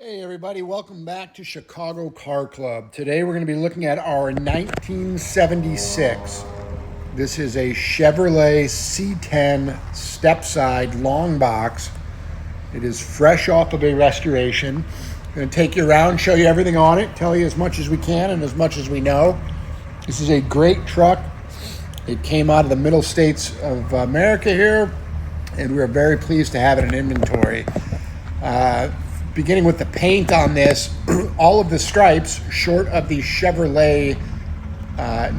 Hey everybody, welcome back to Chicago Car Club. Today we're going to be looking at our 1976. This is a Chevrolet C10 step-side long box. It is fresh off of a restoration. I'm going to take you around, show you everything on it, tell you as much as we can and as much as we know. This is a great truck. It came out of the middle states of America here, and we're very pleased to have it in inventory. Beginning with the paint on this, all of the stripes, short of the Chevrolet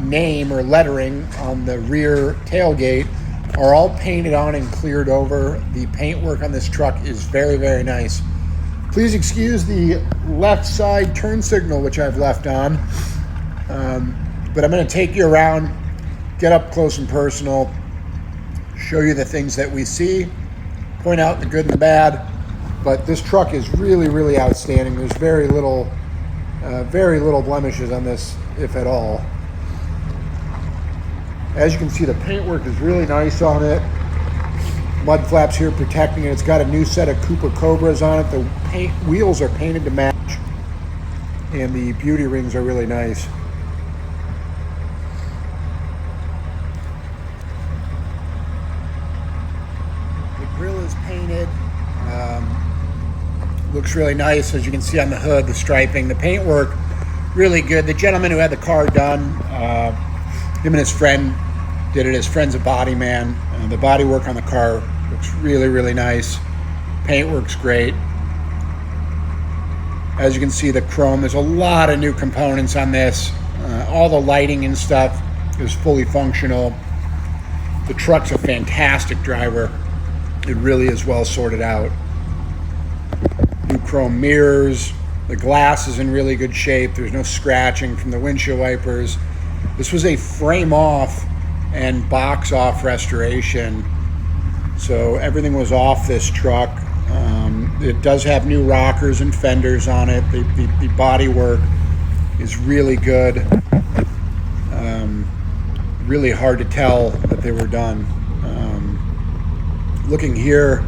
name or lettering on the rear tailgate, are all painted on and cleared over. The paintwork on this truck is very, very nice. Please excuse the left side turn signal, which I've left on. But I'm going to take you around, get up close and personal, show you the things that we see, point out the good and the bad. But this truck is really, really outstanding. There's very little blemishes on this, if at all. As you can see, the paintwork is really nice on it. Mud flaps here protecting it. It's got a new set of Cooper Cobras on it. The wheels are painted to match, and the beauty rings are really nice. The grill is painted. Looks really nice, as you can see on the hood, the striping, the paintwork, really good. The gentleman who had the car done, him and his friend did it. His friend's a body man. The body work on the car looks really, really nice. Paintwork's great. As you can see, the chrome, there's a lot of new components on this. All the lighting and stuff is fully functional. The truck's a fantastic driver. It really is well sorted out. New chrome mirrors. The glass is in really good shape. There's no scratching from the windshield wipers. This was a frame off and box off restoration, so everything was off this truck. It does have new rockers and fenders on it. The body work is really good. Really hard to tell that they were done. Looking here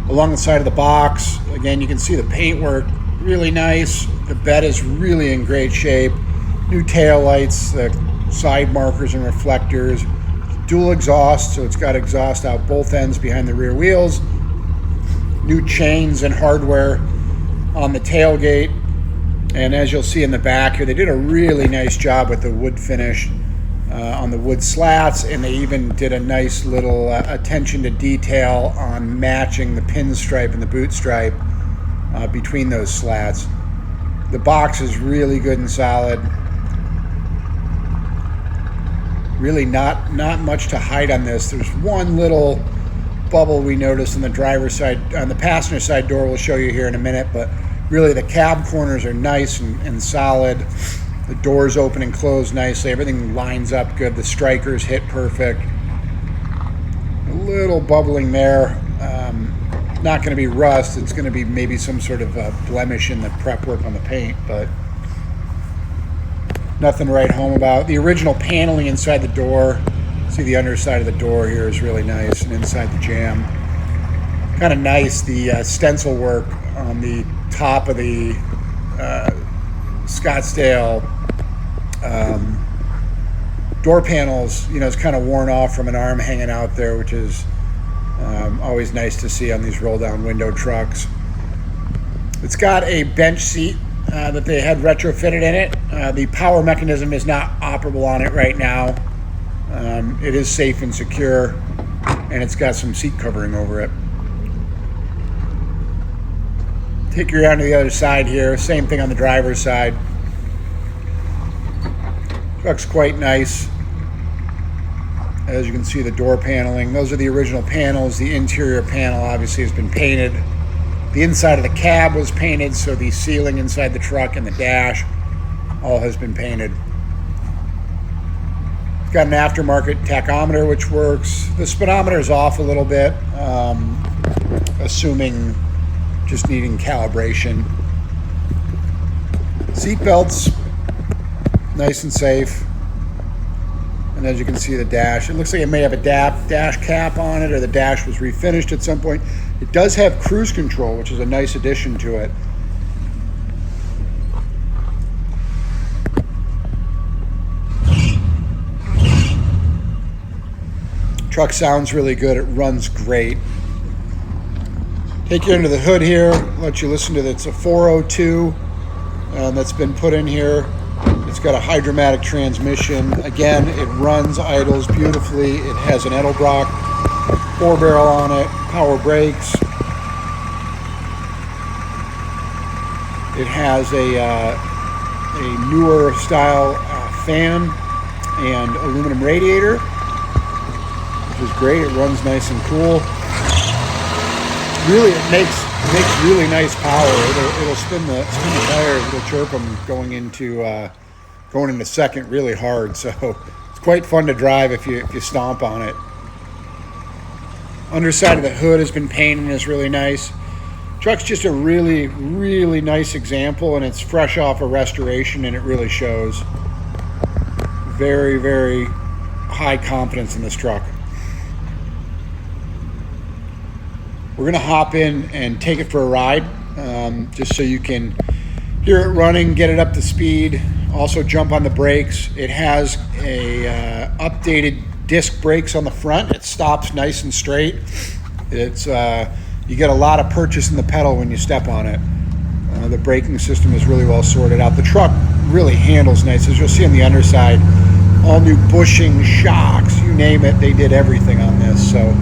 along the side of the box, again, you can see the paintwork, really nice. The bed is really in great shape. New tail lights, the side markers and reflectors. Dual exhaust, so it's got exhaust out both ends behind the rear wheels. New chains and hardware on the tailgate. And as you'll see in the back here, they did a really nice job with the wood finish on the wood slats, and they even did a nice little attention to detail on matching the pinstripe and the boot stripe between those slats. The box is really good and solid. Really not much to hide on this. There's one little bubble we noticed on the driver's side, on the passenger side door. We'll show you here in a minute, but really the cab corners are nice and solid. The doors open and close nicely. Everything lines up good. The strikers hit perfect. A little bubbling there. Not going to be rust. It's going to be maybe some sort of blemish in the prep work on the paint, but nothing to write home about. The original paneling inside the door. See the underside of the door here is really nice, and inside the jamb. Kind of nice, the stencil work on the top of the Scottsdale door panels, it's kind of worn off from an arm hanging out there, which is always nice to see on these roll down window trucks. It's got a bench seat that they had retrofitted in it. The power mechanism is not operable on it right now. It is safe and secure, and it's got some seat covering over it. Take you around to the other side here. Same thing on the driver's side. Truck's quite nice. As you can see, the door paneling. Those are the original panels. The interior panel obviously has been painted. The inside of the cab was painted, so the ceiling inside the truck and the dash all has been painted. It's got an aftermarket tachometer which works. The speedometer is off a little bit, assuming just needing calibration. Seat belts, nice and safe. And as you can see, the dash, it looks like it may have a dash cap on it, or the dash was refinished at some point. It does have cruise control, which is a nice addition to it. Truck sounds really good. It runs great. Take you under the hood here. Let you listen to it. It's a 402 that's been put in here. It's got a hydromatic transmission. Again, it runs, idles beautifully. It has an Edelbrock 4-barrel on it, power brakes. It has a newer style fan and aluminum radiator, which is great. It runs nice and cool. Really, it makes really nice power. It'll spin the tires. It'll chirp them going into second really hard. So it's quite fun to drive if you stomp on it. Underside of the hood has been painted and is really nice. Truck's just a really, really nice example, and it's fresh off a restoration, and it really shows. Very, very high confidence in this truck. We're going to hop in and take it for a ride, just so you can hear it running, get it up to speed, also jump on the brakes. It has a updated disc brakes on the front. It stops nice and straight. It's you get a lot of purchase in the pedal when you step on it. The braking system is really well sorted out. The truck really handles nice. As you'll see on the underside, all new bushing, shocks, you name it, they did everything on this. So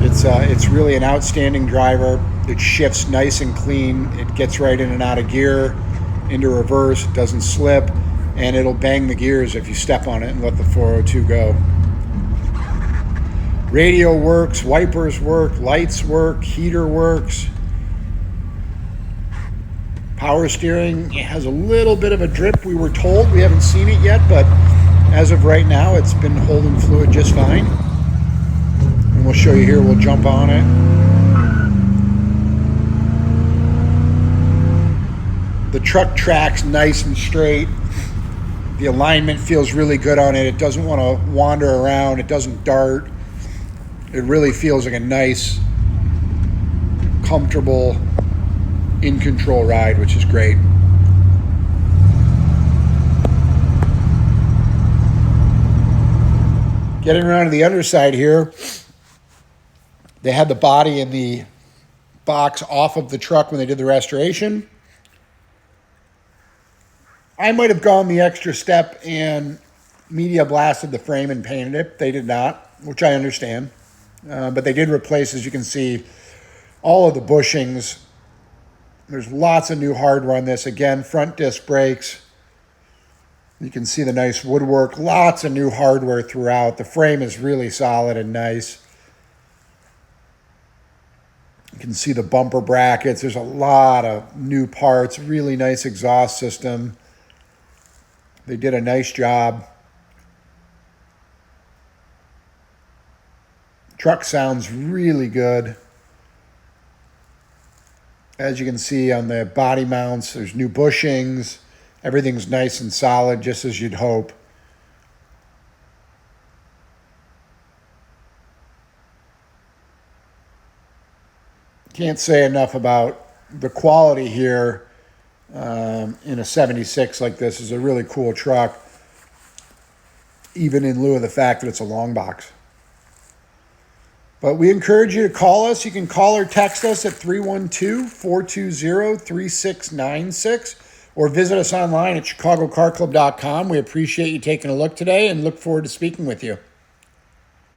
it's really an outstanding driver. It shifts nice and clean. It gets right in and out of gear, into reverse. It doesn't slip, and it'll bang the gears if you step on it and let the 402 go. Radio works, wipers work, lights work, heater works. Power steering, it has a little bit of a drip, we were told. We haven't seen it yet, but as of right now, it's been holding fluid just fine. And we'll show you here, we'll jump on it. The truck tracks nice and straight. The alignment feels really good on it. It doesn't want to wander around. It doesn't dart. It really feels like a nice, comfortable, in-control ride, which is great. Getting around to the underside here, they had the body and the box off of the truck when they did the restoration. I might have gone the extra step and media blasted the frame and painted it. They did not, which I understand. But they did replace, as you can see, all of the bushings. There's lots of new hardware on this. Again, front disc brakes. You can see the nice woodwork. Lots of new hardware throughout. The frame is really solid and nice. You can see the bumper brackets. There's a lot of new parts. Really nice exhaust system. They did a nice job. Truck sounds really good. As you can see on the body mounts, there's new bushings. Everything's nice and solid, just as you'd hope. Can't say enough about the quality here in a 76 like this. Is a really cool truck, even in lieu of the fact that it's a long box. But we encourage you to call us. You can call or text us at 312-420-3696 or visit us online at chicagocarclub.com. We appreciate you taking a look today and look forward to speaking with you.